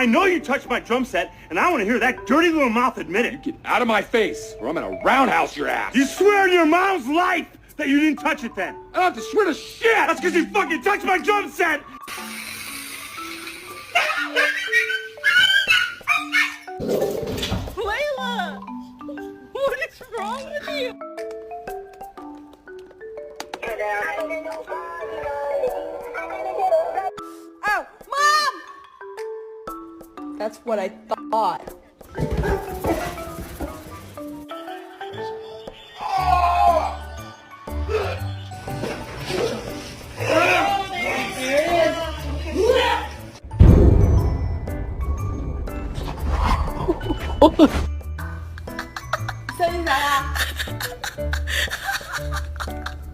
I know you touched my drum set, and I want to hear that dirty little mouth admit it. Get out of my face, or I'm gonna roundhouse your ass. You swear on your mom's life that you didn't touch it then? I don't have to swear to shit! That's because you fucking touched my drum set! Layla! What is wrong with you? Oh, Mom! That's what I thought. Oh,